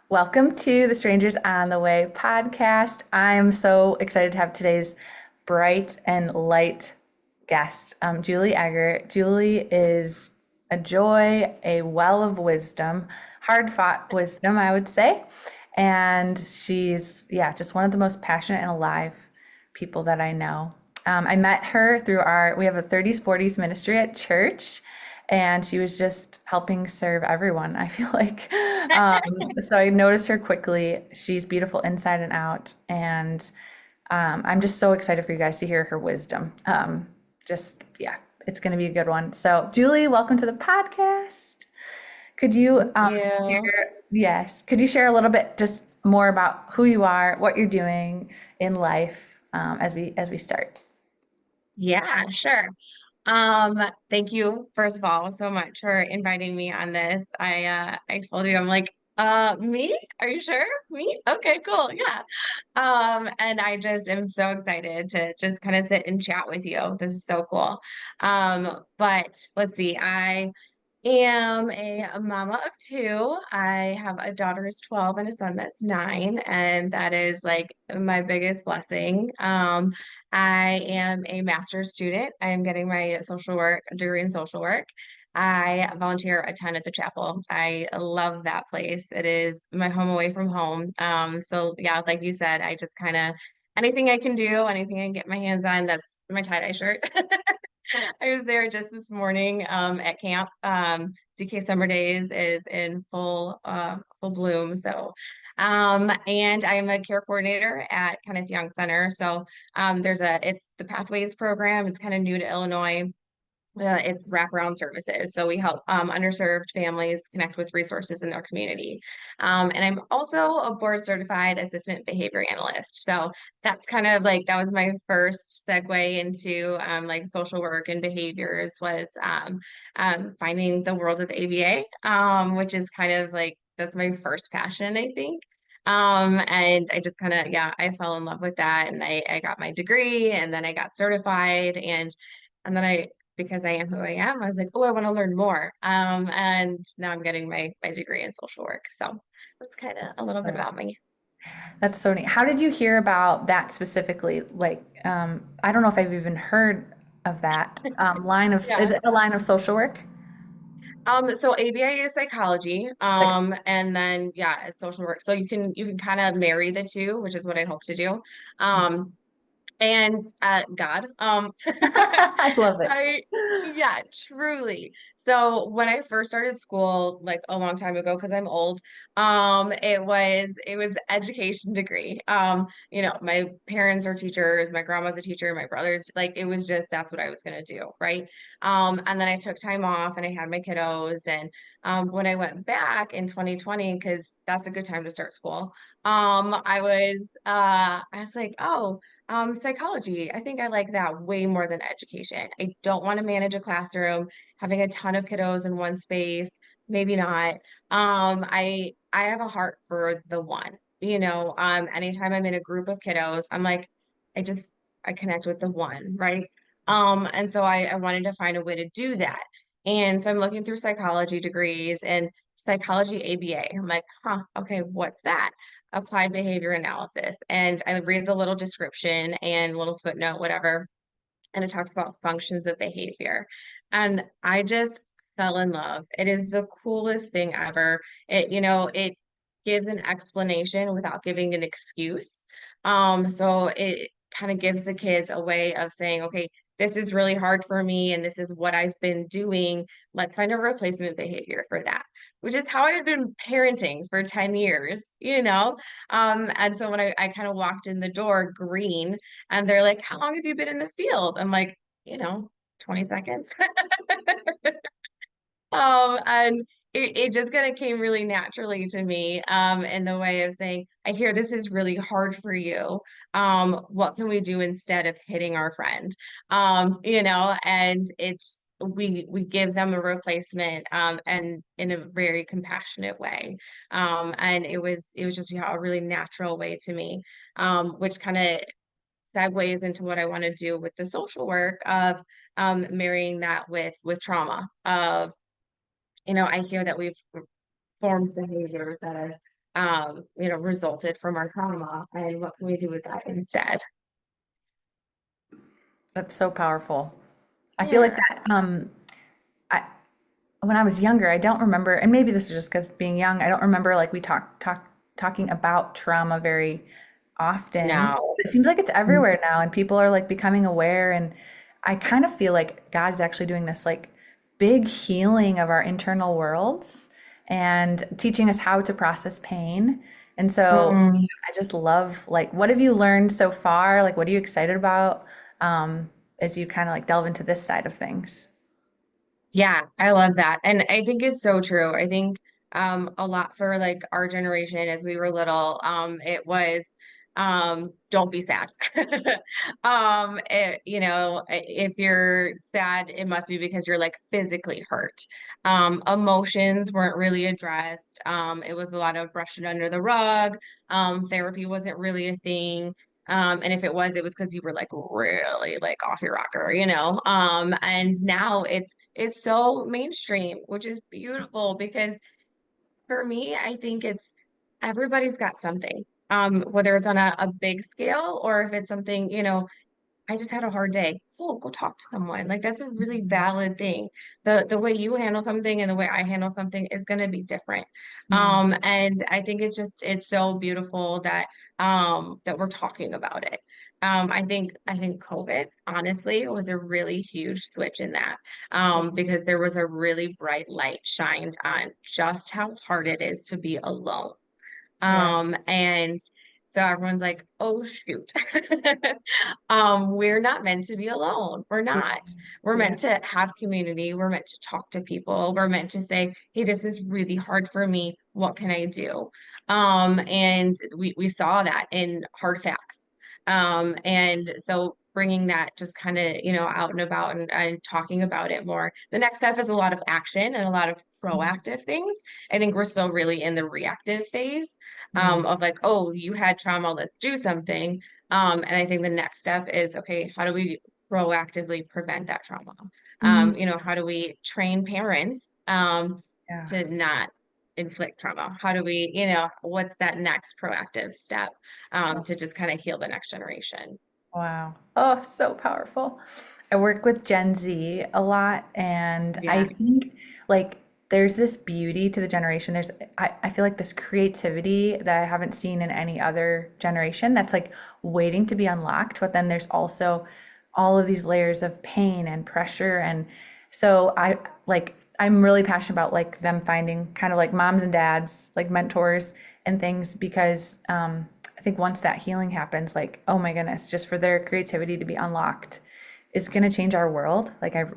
Welcome to the Strangers on the Way podcast. I am so excited to have today's bright and light guest, Julie Egger. Julie is a joy, a well of wisdom, hard fought wisdom, I would say. And she's, yeah, just one of the most passionate and alive people that I know. I met her through we have a 30s, 40s ministry at church, and she was just helping serve everyone, I feel like. Um, so I noticed her quickly. She's beautiful inside and out, and I'm just so excited for you guys to hear her wisdom. Yeah, it's going to be a good one. So, Julie, welcome to the podcast. Could you Thank you. yes, could you share a little bit just more about who you are, what you're doing in life as we start? Yeah, sure. Thank you, first of all, so much for inviting me on this. I told you I'm like, me? Are you sure? Me? Okay, cool. Yeah. And I just am so excited to just kind of sit and chat with you. This is so cool. But let's see, I am a mama of two. I have a daughter who's 12 and a son that's 9, and that is like my biggest blessing. I am a master's student. I am getting my social work degree in social work. I volunteer a ton at the chapel. I love that place. It is my home away from home. So yeah, like you said, I just kind of anything I can do, anything I can get my hands on, that's my tie-dye shirt. I was there just this morning at camp. DK Summer Days is in full bloom. So and I am a care coordinator at Kenneth Young Center. So it's the Pathways program. It's kind of new to Illinois. It's wraparound services. So we help underserved families connect with resources in their community. And I'm also a board certified assistant behavior analyst. So that's kind of like, that was my first segue into like social work and behaviors was finding the world of ABA, which is kind of like, that's my first passion, I think. And I just kind of, yeah, I fell in love with that and I got my degree and then I got certified and then because I am who I am, I was like, oh, I want to learn more. And now I'm getting my degree in social work. So that's kind of a little bit So about me. that's so neat. How did you hear about that specifically? Like, I don't know if I've even heard of that is Yeah. it a line of social work? So ABA is psychology, Like, and then yeah, it's social work. So you can kind of marry the two, which is what I hope to do. Um, and God. I love it. I yeah, truly. So when I first started school, like a long time ago, because I'm old, it was education degree. My parents are teachers, my grandma's a teacher, my brother's like it was just that's what I was gonna do, right? And then I took time off and I had my kiddos, and when I went back in 2020, because that's a good time to start school, I was like, oh. Psychology. I think I like that way more than education. I don't want to manage a classroom, having a ton of kiddos in one space, maybe not. I have a heart for the one. Anytime I'm in a group of kiddos, I'm like, I just I connect with the one, right? And so I wanted to find a way to do that. And so I'm looking through psychology degrees and psychology ABA. I'm like, huh, okay, what's that? Applied behavior analysis. And I read the little description and little footnote, whatever, and it talks about functions of behavior. And I just fell in love. It is the coolest thing ever. It gives an explanation without giving an excuse. So it kind of gives the kids a way of saying, okay, this is really hard for me and this is what I've been doing. Let's find a replacement behavior for that, which is how I've been parenting for 10 years. And so when I kind of walked in the door green, and they're like, how long have you been in the field? I'm like, you know, 20 seconds. And it just kind of came really naturally to me, in the way of saying, I hear this is really hard for you. What can we do instead of hitting our friend? And we give them a replacement, and in a very compassionate way. And it was just a really natural way to me, which kind of segues into what I want to do with the social work of marrying that with trauma of I hear that we've formed behaviors that resulted from our trauma, and what can we do with that instead? That's so powerful. I feel like Yeah. that I when I was younger, I don't remember, and maybe this is just because being young, I don't remember like we talking about trauma very often. No. It seems like it's everywhere now, and people are like becoming aware. And I kind of feel like God's actually doing this like big healing of our internal worlds and teaching us how to process pain. And so Mm. I just love like, what have you learned so far? Like, what are you excited about as you kind of like delve into this side of things? Yeah, I love that. And I think it's so true. I think a lot for like our generation as we were little, it was don't be sad. If you're sad, it must be because you're like physically hurt. Emotions weren't really addressed. It was a lot of brushing under the rug. Therapy wasn't really a thing. And if it was because you were like really like off your rocker, you know. And now it's so mainstream, which is beautiful because for me, I think it's everybody's got something. Whether it's on a big scale or if it's something, I just had a hard day. Cool, go talk to someone. Like that's a really valid thing. The way you handle something and the way I handle something is going to be different. Mm, And I think it's so beautiful that we're talking about it. I think COVID honestly was a really huge switch in that because there was a really bright light shined on just how hard it is to be alone. yeah. And so everyone's like, oh shoot. We're not meant to be alone. We're Yeah. not. We're Yeah. meant to have community. We're meant to talk to people. We're meant to say, hey, this is really hard for me. What can I do? And we saw that in hard facts. And so bringing that just kind of, out and about and talking about it more. The next step is a lot of action and a lot of Mhm. proactive things. I think we're still really in the reactive phase Mm, of like, oh, you had trauma, let's do something. And I think the next step is, okay, how do we proactively prevent that trauma? mhm. How do we train parents Yeah. to not inflict trauma? How do we, what's that next proactive step to just kind of heal the next generation? Wow. Oh, so powerful. I work with Gen Z a lot, and I Yeah. think like there's this beauty to the generation. I feel like this creativity that I haven't seen in any other generation that's like waiting to be unlocked, but then there's also all of these layers of pain and pressure. And so I'm really passionate about like them finding kind of like moms and dads, like mentors and things because I think once that healing happens, like, oh my goodness, just for their creativity to be unlocked is going to change our world.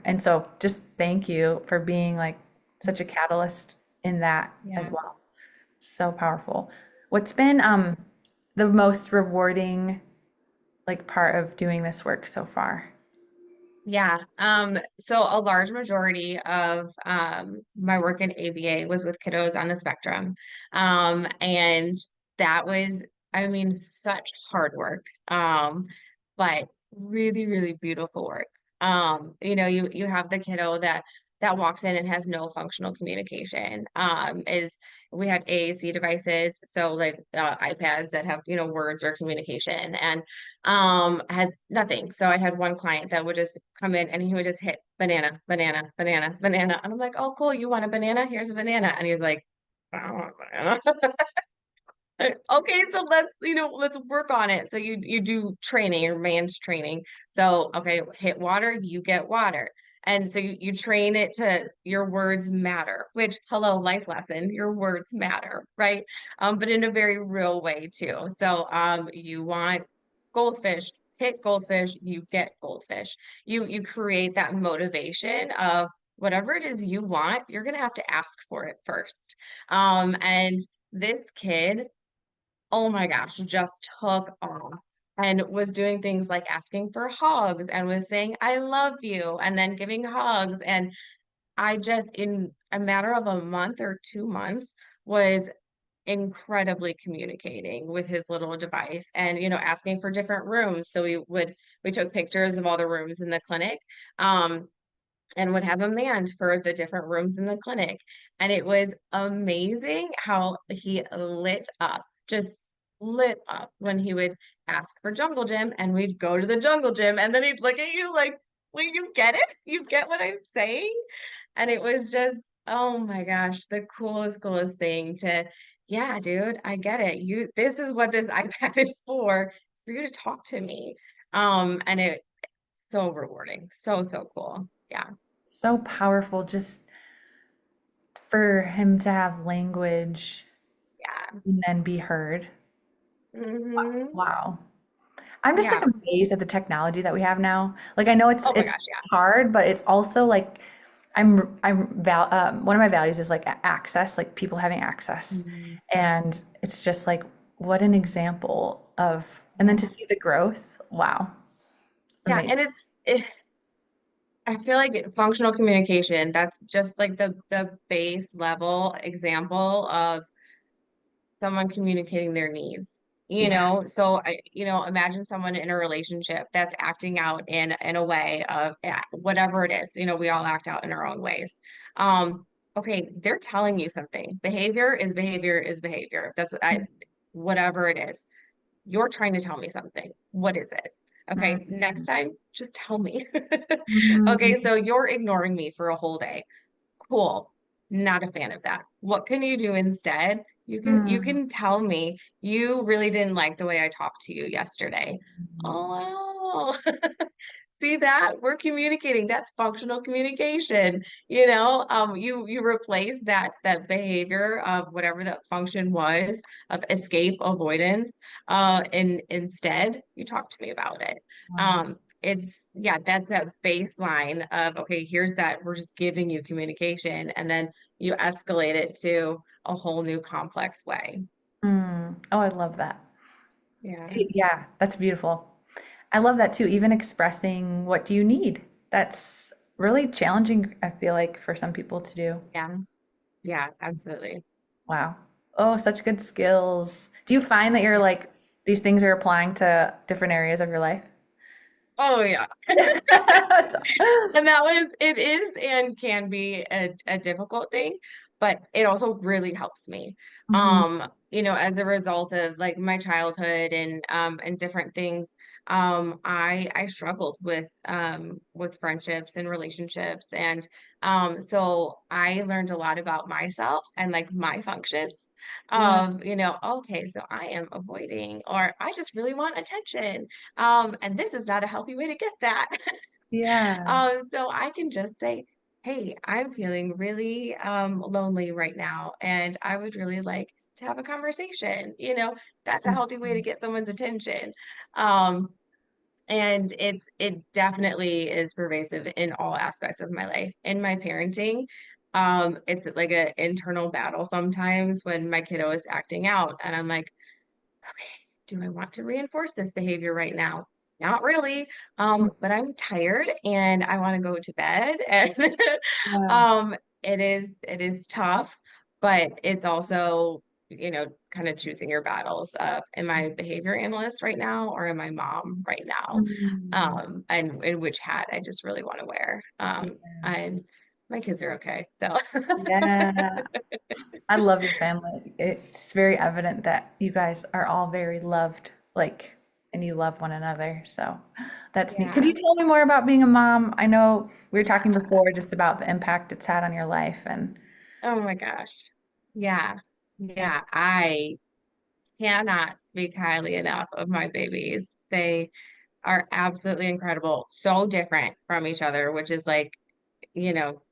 And so just thank you for being like such a catalyst in that as Yeah. well. So powerful. What's been the most rewarding like part of doing this work so far? Yeah. So a large majority of my work in ABA was with kiddos on the spectrum. And that was, I mean, such hard work. But really, really beautiful work. You have the kiddo that walks in and has no functional communication. Is we had AAC devices, so like iPads that have, words or communication, and has nothing. So I had one client that would just come in and he would just hit banana, banana, banana, banana. And I'm like, oh, cool. You want a banana? Here's a banana. And he was like, I don't want a banana. Okay, so let's work on it. So you do training, your man's training. So okay, hit water, you get water. And so you train it to your words matter, which hello, life lesson, your words matter, right? But in a very real way too. So you want goldfish, hit goldfish, you get goldfish. You create that motivation of whatever it is you want, you're gonna have to ask for it first. And this kid oh my gosh, just took off and was doing things like asking for hugs and was saying, I love you, and then giving hugs. And I just, in a matter of a month or 2 months, was incredibly communicating with his little device and, asking for different rooms. So we took pictures of all the rooms in the clinic. Um, and would have a manned for the different rooms in the clinic. And it was amazing how he lit up, just lit up when he would ask for jungle gym and we'd go to the jungle gym and then he'd look at you like, well, you get it? You get what I'm saying? And it was just, oh my gosh, the coolest thing to, yeah, dude, I get it. This is what this iPad is for you to talk to me. And it's so rewarding. So cool. Yeah. So powerful just for him to have language Yeah. and then be heard. Hmm. Wow. I'm just like Yeah. amazed at the technology that we have now. Like I know it's Oh my it's gosh, yeah. hard, but it's also like one of my values is like access, like people having access. Mhm. And it's just like what an example of, and then to Yeah. see the growth. Wow. Yeah, Amazing. and I feel like functional communication, that's just like the base level example of someone communicating their needs. Yeah. So imagine someone in a relationship that's acting out in a way of, yeah, whatever it is. We all act out in our own ways. Okay, they're telling you something. Behavior is behavior is behavior. Whatever it is. You're trying to tell me something. What is it? Okay, next Mhm. time, just tell me. Okay, Mhm. so you're ignoring me for a whole day. Cool. Not a fan of that. What can you do instead? You Mhm. can tell me you really didn't like the way I talked to you yesterday. Oh, wow. See that? We're communicating. That's functional communication. You replace that behavior of whatever that function was of escape avoidance, and instead you talk to me about it. Wow. It's yeah, that's that baseline of okay, here's that we're just giving you communication, and then you escalate it to a whole new complex way. Oh, I love that. Yeah, Yeah, that's beautiful. I love that too. Even expressing what do you need? That's really challenging, I feel like, for some people to do. yeah, yeah, absolutely. Wow. Oh, such good skills. Do you find that you're Yeah. like these things are applying to different areas of your life? Oh yeah. And it is and can be a difficult thing, but it also really helps me. Mhm. As a result of like my childhood and different things, I struggled with friendships and relationships. And so I learned a lot about myself and like my functions Yeah. of, okay, so I am avoiding or I just really want attention. And this is not a healthy way to get that. Yeah. So I can just say, hey, I'm feeling really lonely right now, and I would really like to have a conversation. That's a healthy way to Mhm. get someone's attention. Um, and it definitely is pervasive in all aspects of my life. In my parenting, it's like an internal battle sometimes when my kiddo is acting out, and I'm like, okay, do I want to reinforce this behavior right now? Not really. But I'm tired and I want to go to bed. And Yeah. um, it is tough, but it's also, kind of choosing your battles of am I a behavior analyst right now or am I mom right now? Mhm. And which hat I just really want to wear. Yeah. And my kids are okay. So Yeah. I love your family. It's very evident that you guys are all very loved, like, and you love one another. So that's neat. Could you yeah. tell me more about being a mom? I know we were talking Yeah. before just about the impact it's had on your life and Oh my gosh. Yeah. Yeah. I cannot speak highly enough of my babies. They are absolutely incredible. So different from each other, which is like, you know,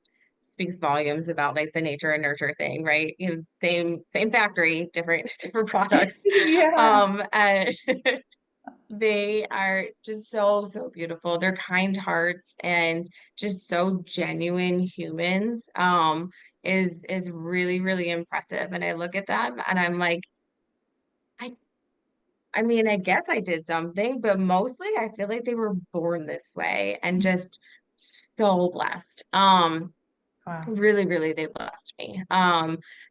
speaks volumes about like the nature and nurture thing, right? Same factory, different different products. yeah. And they are just so beautiful. They're kind hearts and just so genuine humans. Is really impressive. And I look at them and I'm like, I I mean, I guess I did something, but mostly I feel like they were born this way and just so blessed. Wow. Really they blessed me.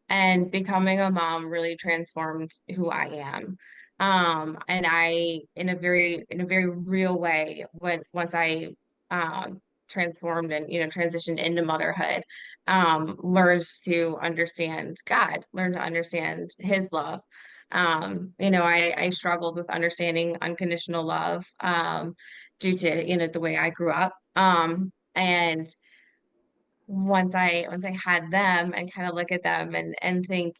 And becoming a mom really transformed who I am. And I in a very real way when once I transformed and, transitioned into motherhood, learns to understand God, learn to understand his love. I struggled with understanding unconditional love, due to, the way I grew up. And once I had them and kind of look at them and think,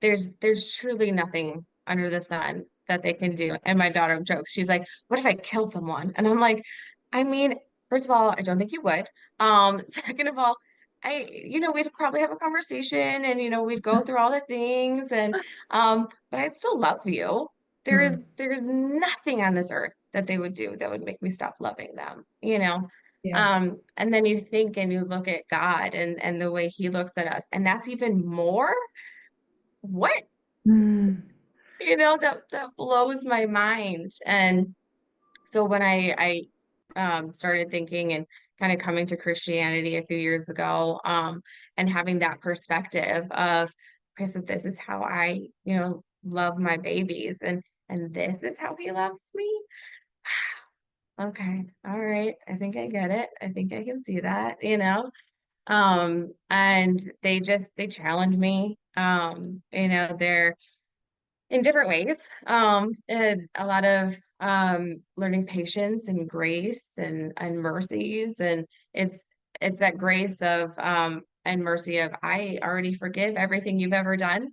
there's truly nothing under the sun that they can do. And my daughter jokes, she's like, "What if I killed someone?" And I'm like, I mean, first of all, I don't think you would. Second of all, we'd probably have a conversation and we'd go through all the things but I'd still love you. Mm, There's nothing on this earth that they would do that would make me stop loving them. yeah. And then you think and you look at God and the way he looks at us, and that's even more what, Mm, that blows my mind. And so when I started thinking and kind of coming to Christianity a few years ago, and having that perspective of, okay, so this is how I, love my babies, and this is how he loves me. Okay, all right. I think I get it. I think I can see that. And they challenge me. They're in different ways. And a lot of learning patience and grace and mercies. And it's it's that grace of and mercy of, I already forgive everything you've ever done.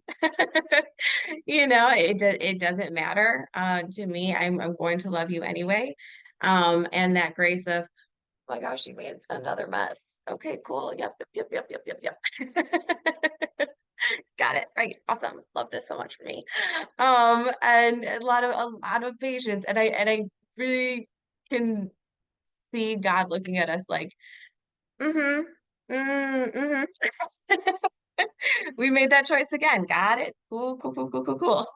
It doesn't matter to me. I'm going to love you anyway. And that grace of, oh my gosh, you made another mess. Okay, cool. Yep, yep, yep, yep, yep, yep, yep. Got it. Right. Awesome. Love this so much for me. And a lot of patience. And I really can see God looking at us like, mm-hmm, mm-hmm. We made that choice again. Got it. Cool, cool, cool, cool, cool, cool.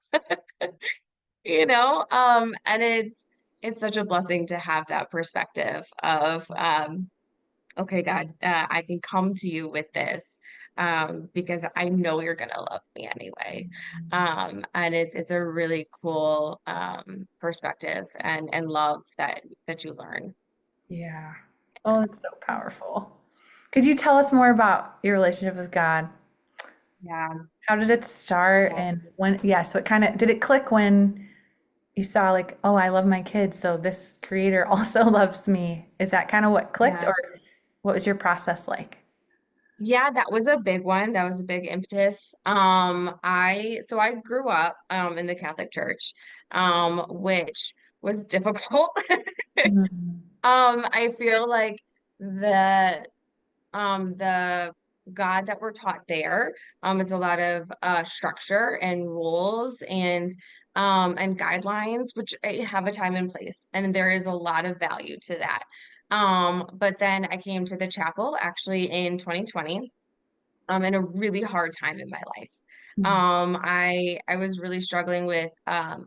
And it's such a blessing to have that perspective of okay, God, I can come to you with this, because I know you're gonna love me anyway. And it's a really cool perspective and love that you learn. yeah. Oh, it's so powerful. Could you tell us more about your relationship with God? Yeah. How did it start Well, and when, yeah, so it kind of, did it click when you saw like, oh, I love my kids, so this creator also loves me? Is that kind of what clicked, yeah. or what was your process like? Yeah, that was a big one. That was a big impetus. I grew up in the Catholic Church, which was difficult. Mhm. I feel like the God that we're taught there is a lot of structure and rules and guidelines, which have a time and place, and there is a lot of value to that. But then I came to the chapel actually in 2020, in a really hard time in my life. Mhm. I was really struggling with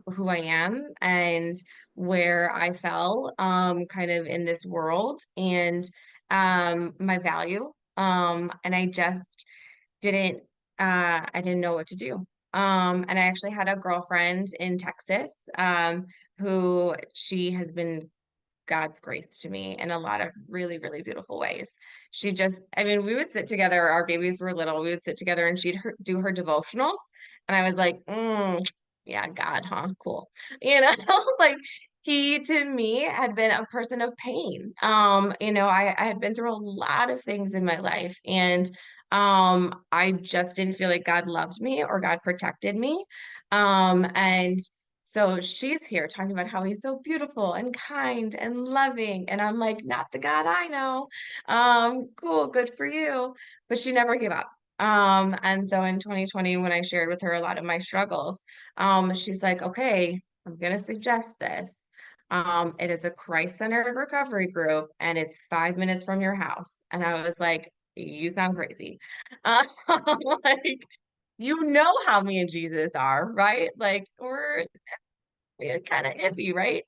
who I am and where I fell kind of in this world, and my value. And didn't I didn't know what to do. And I actually had a girlfriend in Texas, who she has been God's grace to me in a lot of really, really beautiful ways. I mean, we would sit together, our babies were little, we would sit together and do her devotionals. And I was like, yeah, God, huh? Cool. You know, like he to me had been a person of pain. I had been through a lot of things in my life, and I just didn't feel like God loved me or God protected me. And so she's here talking about how he's so beautiful and kind and loving. And I'm like, not the God I know. Cool, good for you. But she never gave up. And so in 2020, when I shared with her a lot of my struggles, she's like, okay, I'm gonna suggest this. It is a Christ-centered recovery group, and it's 5 minutes from your house. And I was like, you sound crazy. Like, you know how me and Jesus are, right? Like, we're kind of iffy, right?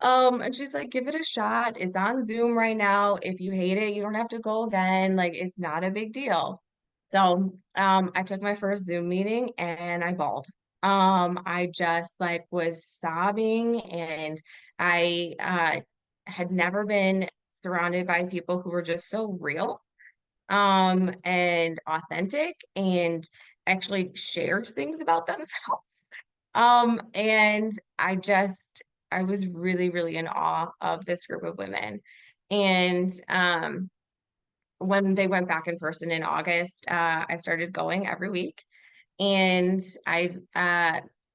And she's like, give it a shot. It's on Zoom right now. If you hate it, you don't have to go again. Like, it's not a big deal. So, I took my first Zoom meeting and I bawled. I just like was sobbing, and I had never been surrounded by people who were just so real, and authentic and actually shared things about themselves. And I was really, really in awe of this group of women. And when they went back in person in August, I started going every week. And I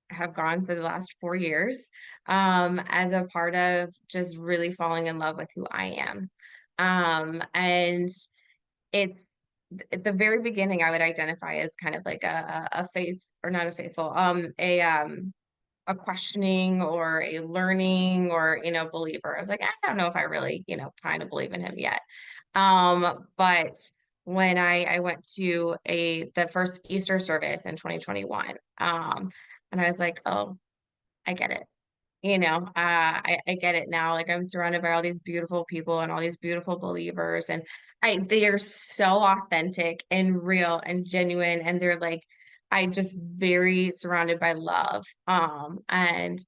have gone for the last 4 years, as a part of just really falling in love with who I am. And it's at the very beginning, I would identify as kind of like a faith, or not a faithful, a questioning or a learning or, believer. I was like, I don't know if I really, kind of believe in him yet. But when I went to the first Easter service in 2021, and I was like, oh, I get it. I get it now. Like, I'm surrounded by all these beautiful people and all these beautiful believers, and they are so authentic and real and genuine, and they're like, I just very surrounded by love. And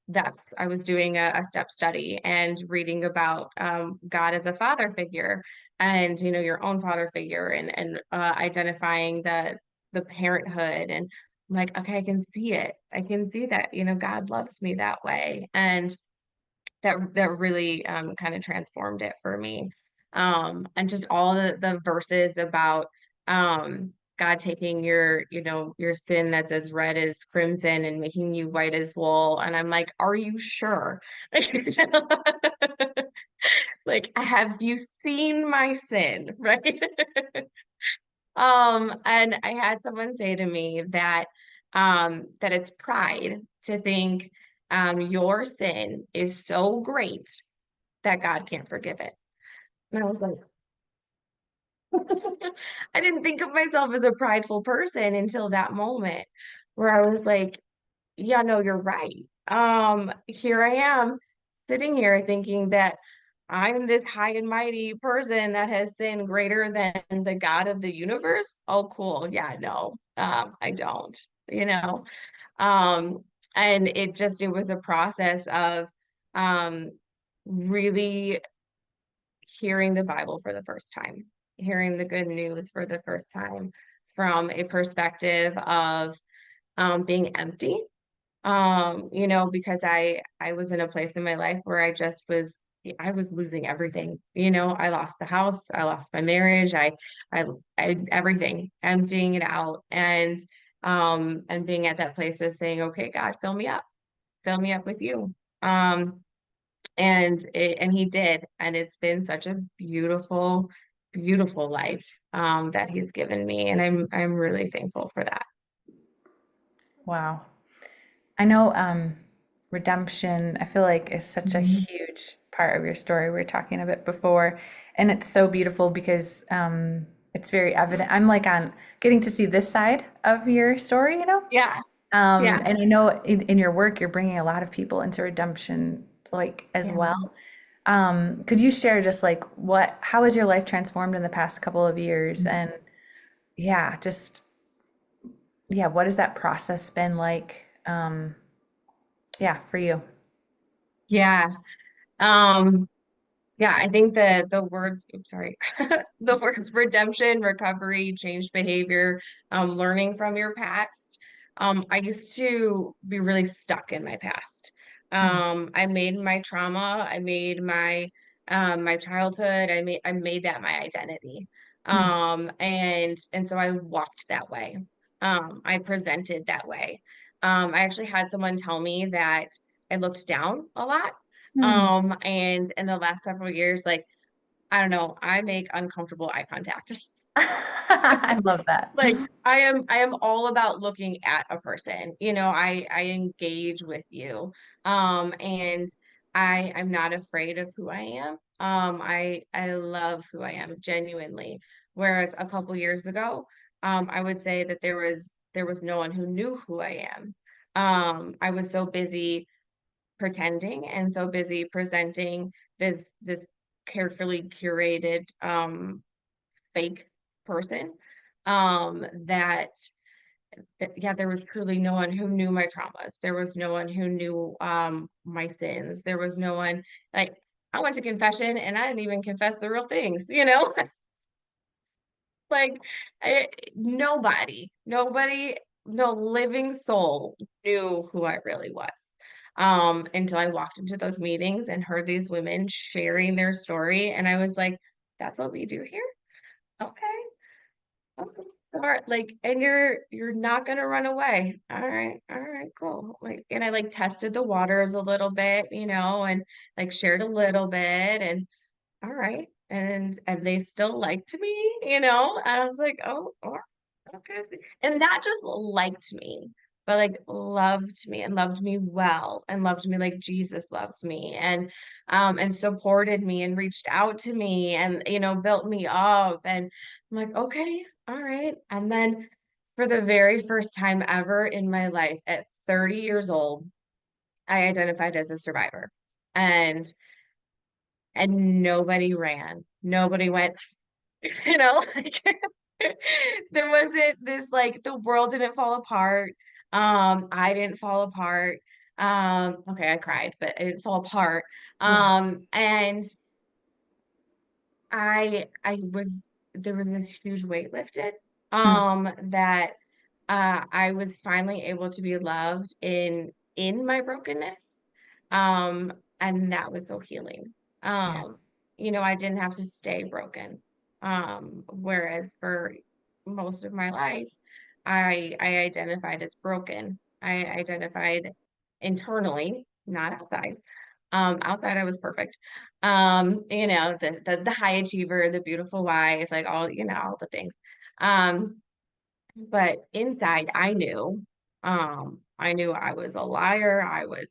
that's I was doing a step study and reading about God as a father figure, and your own father figure, and identifying the parenthood. And I'm like, okay, I can see it. I can see that, God loves me that way. And that really kind of transformed it for me. And just all the verses about God taking your sin that's as red as crimson and making you white as wool. And I'm like, are you sure? Like, have you seen my sin? Right? And I had someone say to me that it's pride to think your sin is so great that God can't forgive it. And I was like, I didn't think of myself as a prideful person until that moment where I was like, yeah, no, you're right. Here I am sitting here thinking that I'm this high and mighty person that has sinned greater than the God of the universe. Oh, cool. Yeah, no, I don't, you know. Um, and it was a process of um really hearing the Bible for the first time, hearing the good news for the first time from a perspective of being empty, because I was in a place in my life where I was losing everything. I lost the house, I lost my marriage, I everything, emptying it out, and being at that place of saying, okay, God, fill me up with you. And he did, and it's been such a beautiful, beautiful life that he's given me, and I'm really thankful for that. Wow. I know redemption, I feel like is such a Mhm. huge part of your story. We were talking a bit before, and it's so beautiful because it's very evident. I'm like on getting to see this side of your story, you know? Yeah, yeah, And I know in your work, you're bringing a lot of people into redemption, like as yeah. well. Could you share just like how has your life transformed in the past couple of years? And yeah, just, yeah, what has that process been like? Yeah, for you. Yeah. Um, Yeah, I think the words, oops, sorry, the words redemption, recovery, changed behavior, learning from your past. I used to be really stuck in my past. Mm, I made my trauma, I made my childhood, I made that my identity. mm, And so I walked that way. I presented that way. I actually had someone tell me that I looked down a lot. mm. And in the last several years, like, I don't know, I make uncomfortable eye contact. I love that. Like, I am all about looking at a person. I engage with you. And I'm not afraid of who I am. I love who I am genuinely. Whereas a couple years ago, I would say that there was no one who knew who I am. I was so busy pretending and so busy presenting this carefully curated fake person, that yeah, there was truly no one who knew my traumas. There was no one who knew my sins. There was no one, like, I went to confession and I didn't even confess the real things, you know? Like nobody, no living soul knew who I really was. Until I walked into those meetings and heard these women sharing their story. And I was like, that's what we do here? Okay. Okay. All right. Like, and you're not gonna run away. All right, cool. Like, and I like tested the waters a little bit, and like shared a little bit and all right. And they still liked me. I was like, oh, okay. And not just liked me, but like loved me and loved me well and loved me like Jesus loves me and supported me and reached out to me and built me up. And I'm like, okay, all right. And then for the very first time ever in my life at 30 years old, I identified as a survivor. And nobody ran. Nobody went, like there wasn't this like the world didn't fall apart. I didn't fall apart. Okay, I cried, but I didn't fall apart. Yeah. And I was there was this huge weight lifted Mm, that I was finally able to be loved in my brokenness. Um, and that was so healing. yeah. I didn't have to stay broken. Whereas for most of my life, I identified as broken. I identified internally, not outside. Outside I was perfect. The high achiever, the beautiful wife, like all the things. Um, but inside, I knew I was a liar. I was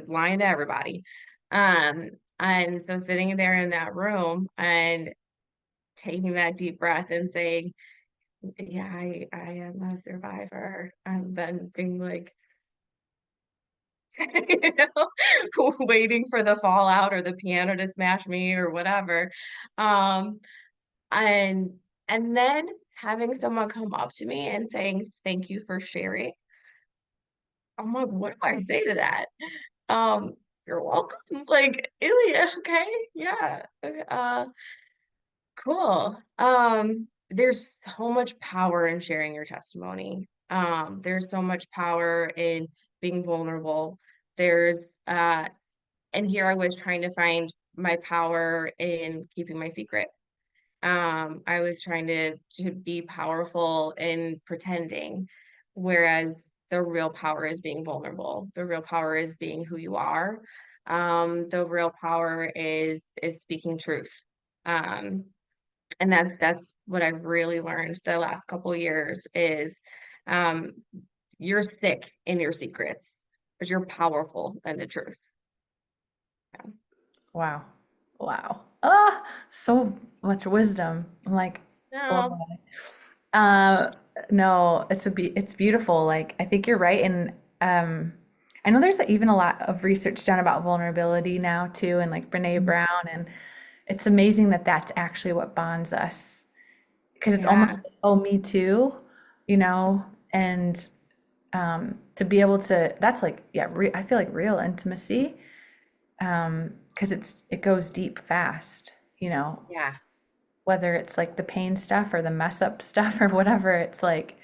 lying to everybody. Um, and so sitting there in that room and taking that deep breath and saying, yeah, I am a survivor. And then being like, you know, waiting for the fallout or the piano to smash me or whatever. Um, and and then having someone come up to me and saying, thank you for sharing. I'm like, what do I say to that? Um, you're welcome. Like, Ilya, okay, yeah. Okay, cool. There's so much power in sharing your testimony. There's so much power in being vulnerable. There's and here I was trying to find my power in keeping my secret. I was trying to be powerful in pretending, whereas the real power is being vulnerable. The real power is being who you are. The real power is speaking truth. Um, and that's what I've really learned the last couple years is um, you're sick in your secrets, but you're powerful in the truth. Yeah. Wow. Wow. Ah, so much wisdom. I'm like blown No, away. Uh, no, it's beautiful. Like I think you're right. And I know there's even a lot of research done about vulnerability now too, and like Brene Brown, and it's amazing that that's actually what bonds us because it's almost yeah, like, oh, me too, you know, and to be able to that's like I feel like real intimacy because it goes deep fast, yeah. whether it's like the pain stuff or the mess up stuff or whatever, it's like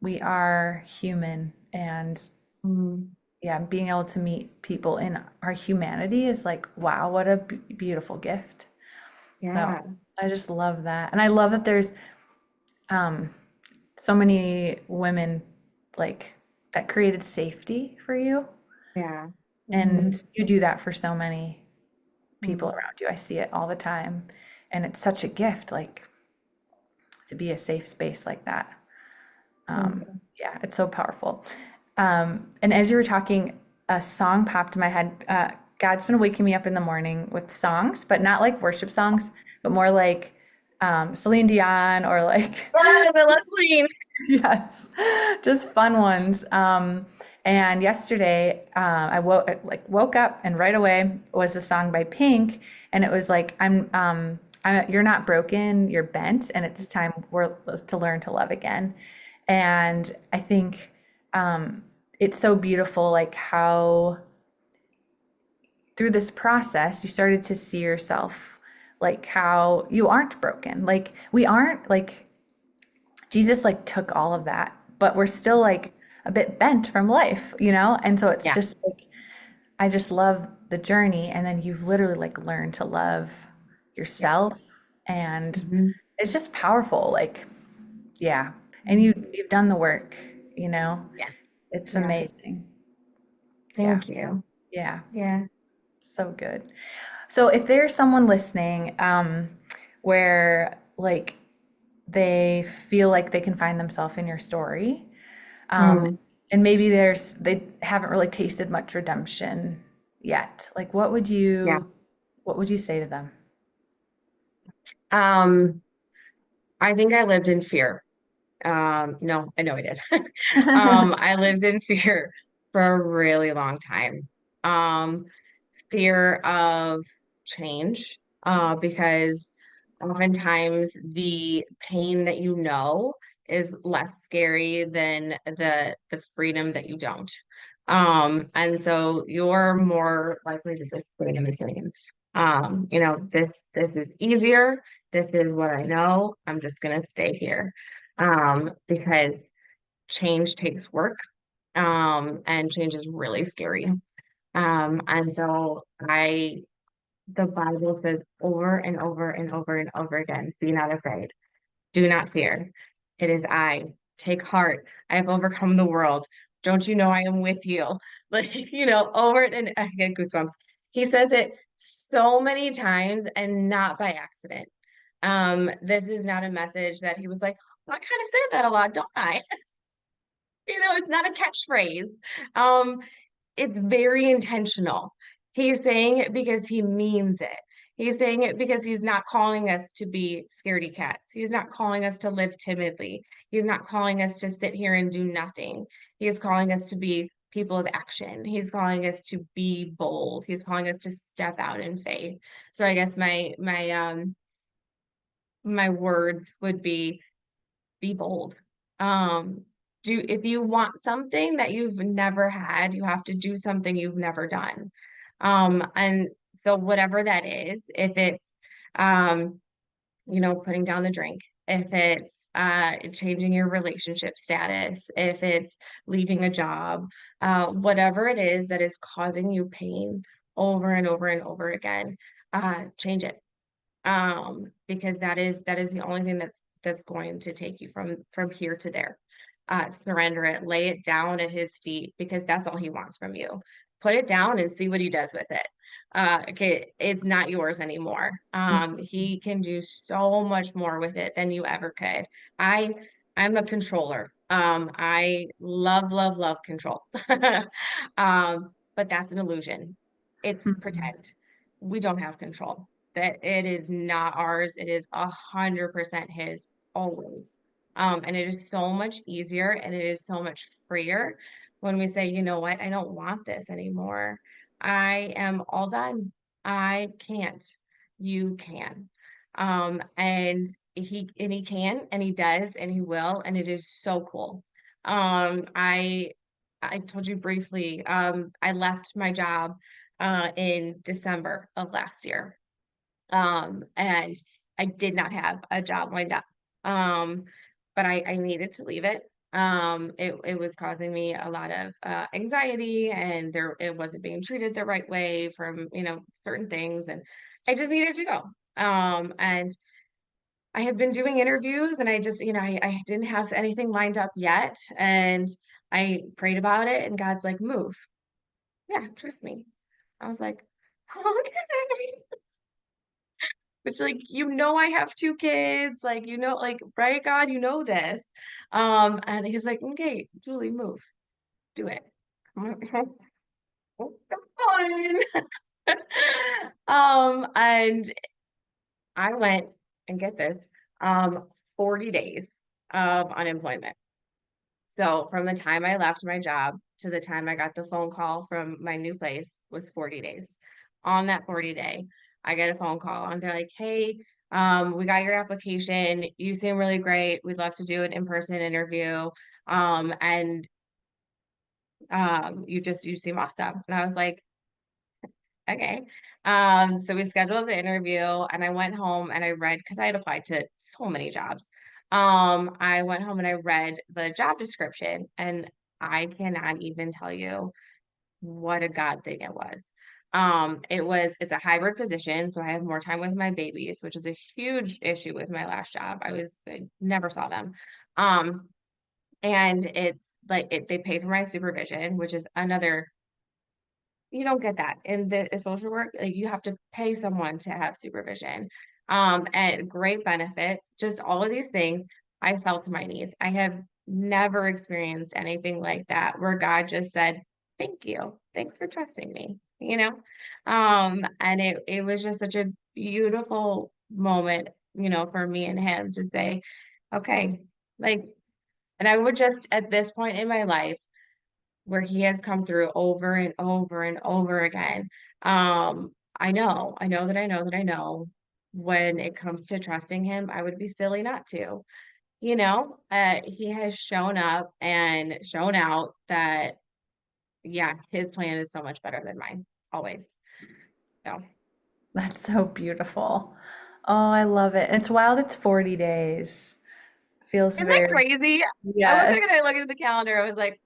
we are human and Mm, yeah, being able to meet people in our humanity is like, wow, what a beautiful gift. So yeah, I just love that. And I love that there's um, so many women like that created safety for you. yeah. And Mhm. you do that for so many people Mm, around you. I see it all the time. And it's such a gift, like to be a safe space like that. thank you. Yeah, it's so powerful. And as you were talking, a song popped in my head. God's been waking me up in the morning with songs, but not like worship songs, but more like Celine Dion or like, Yes, I love Celine. yes, just fun ones. And yesterday, I woke up and right away was a song by Pink, and it was like, you're not broken, you're bent, and it's time to learn to love again. And I think it's so beautiful, like how through this process, you started to see yourself like how you aren't broken. Like we aren't like Jesus like took all of that, but we're still like a bit bent from life, you know? And so it's Yeah. just like I just love the journey and then you've literally like learned to love Yeah. yourself and Hmm. it's just powerful like yeah. And you've done the work, you know? Yes. It's Yeah. amazing. Yeah. Thank you. Yeah. Yeah. So good. So if there's someone listening where like they feel like they can find themselves in your story, um, Mm. and maybe they haven't really tasted much redemption yet, like Yeah. what would you say to them? Um, I think I lived in fear. No, I know I did. I lived in fear for a really long time. Um, Fear of change, because oftentimes the pain that you know is less scary than the freedom that you don't. And so you're more likely to just stay in the dreams. This is easier. This is what I know. I'm just gonna stay here. Because change takes work. And change is really scary. And so the Bible says over and over and over and over again, be not afraid, do not fear. It is I. Take heart. I have overcome the world. Don't you know I am with you? Like, over it, and I get goosebumps. He says it so many times and not by accident. This is not a message that he was like, I kind of say that a lot, don't I? It's not a catchphrase. Um, it's very intentional. He's saying it because he means it. He's saying it because he's not calling us to be scaredy cats. He's not calling us to live timidly. He's not calling us to sit here and do nothing. He is calling us to be people of action. He's calling us to be bold. He's calling us to step out in faith. So I guess my words would be bold. Um, if you want something that you've never had, you have to do something you've never done. And so whatever that is, if it's um, putting down the drink, if it's changing your relationship status, if it's leaving a job, whatever it is that is causing you pain over and over and over again, change it, because that is the only thing that's going to take you from here to there. Surrender it, lay it down at his feet, because that's all he wants from you. Put it down and see what he does with it. Okay, it's not yours anymore. He can do so much more with it than you ever could. I'm a controller. I love, love, love control. But that's an illusion. It's Mhm. pretend. We don't have control. That it is not ours. It is 100% his always. And it is so much easier and it is so much freer when we say, you know what, I don't want this anymore. I am all done. I can't. You can. And he can and he does and he will, and it is so cool. I told you briefly, I left my job in December of last year. And I did not have a job lined up. Um, but I needed to leave it. It was causing me a lot of anxiety, and it wasn't being treated the right way from, certain things, and I just needed to go. And I had been doing interviews, and I just, I didn't have anything lined up yet, and I prayed about it, and God's like, move. Yeah, trust me. I was like, okay. Which, like, I have two kids, like, like, right, God, this. And he's like, okay, Julie, move, do it. I'm like, "Oh, come on." And I went, and get this, 40 days of unemployment. So from the time I left my job to the time I got the phone call from my new place was 40 days. On that 40 day, I get a phone call and they're like, hey, we got your application. You seem really great. We'd love to do an in-person interview. And you seem awesome. And I was like, Okay. So we scheduled the interview and I went home and I read because I had applied to so many jobs. I went home and I read the job description and I cannot even tell you what a God thing it was. It's a hybrid position, so I have more time with my babies, which is a huge issue with my last job. I never saw them. Um, and it's like they pay for my supervision, which is another, you don't get that in the social work. Like you have to pay someone to have supervision. And great benefits, just all of these things. I fell to my knees. I have never experienced anything like that where God just said, "Thank you. Thanks for trusting me." And it was just such a beautiful moment, for me and him to say, "Okay," like, and I would just at this point in my life where he has come through over and over and over again. I know when it comes to trusting him, I would be silly not to. He has shown up and shown out that, yeah, his plan is so much better than mine, always. So, That's so beautiful. Oh, I love it. And it's wild, it's 40 days. Feels isn't that very, crazy? I looked yes. back and I looked at the calendar. I was like,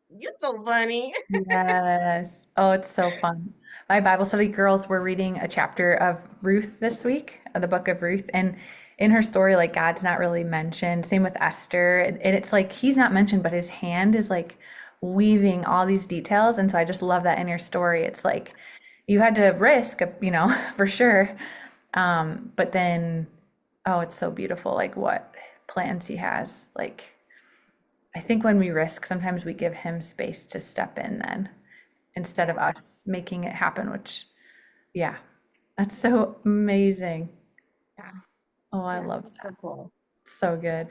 "You're so funny." Yes. Oh, it's so fun. My Bible study girls were reading a chapter of Ruth this week, of the book of Ruth, and in her story, like God's not really mentioned. Same with Esther. And it's like he's not mentioned, but his hand is like weaving all these details. And so I just love that in your story. It's like you had to risk, for sure. But then, oh, it's so beautiful, like what plans he has. Like I think when we risk, sometimes we give him space to step in then instead of Yeah, us making it happen, which, yeah, that's so amazing. yeah, Oh, I yeah. love That's so that. cool. So good.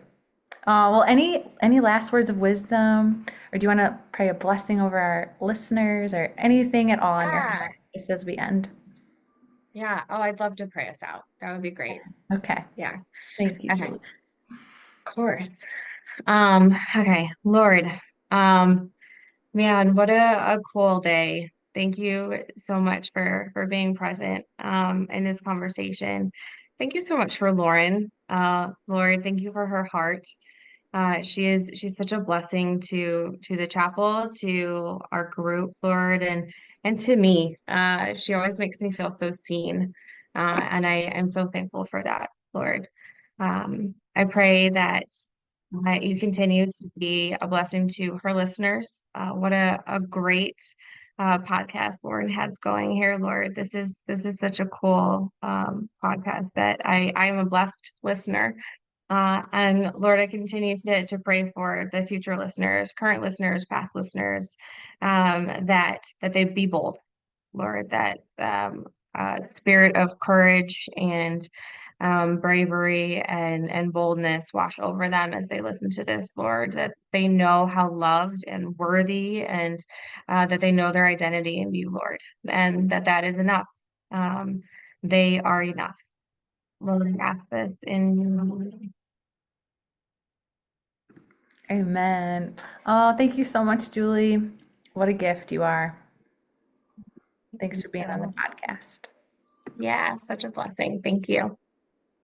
Well, any last words of wisdom, or do you want to pray a blessing over our listeners, or anything at all on your Yeah, heart just as we end? yeah. Oh, I'd love to pray us out. That would be great. Okay. Yeah. Thank you, Okay. Julie. Of course. Okay, Lord. Um, Man, what a cool day. Thank you so much for being present in this conversation. Thank you so much for Lauren. Lord, thank you for her heart. She's such a blessing to the chapel, to our group, Lord, and to me. She always makes me feel so seen. And I am so thankful for that, Lord. I pray that you continue to be a blessing to her listeners. What a great podcast Lauren has going here, Lord. This is such a cool podcast that I am a blessed listener. And Lord, I continue to pray for the future listeners, current listeners, past listeners, that they be bold, Lord, that spirit of courage and bravery and boldness wash over them as they listen to this, Lord, that they know how loved and worthy and that they know their identity in you, Lord, and that is enough. Um, they are enough. Lord, we ask this in Amen. Oh, thank you so much, Julie. What a gift you are. Thanks for being on the so, podcast. yeah, such a blessing. Thank you.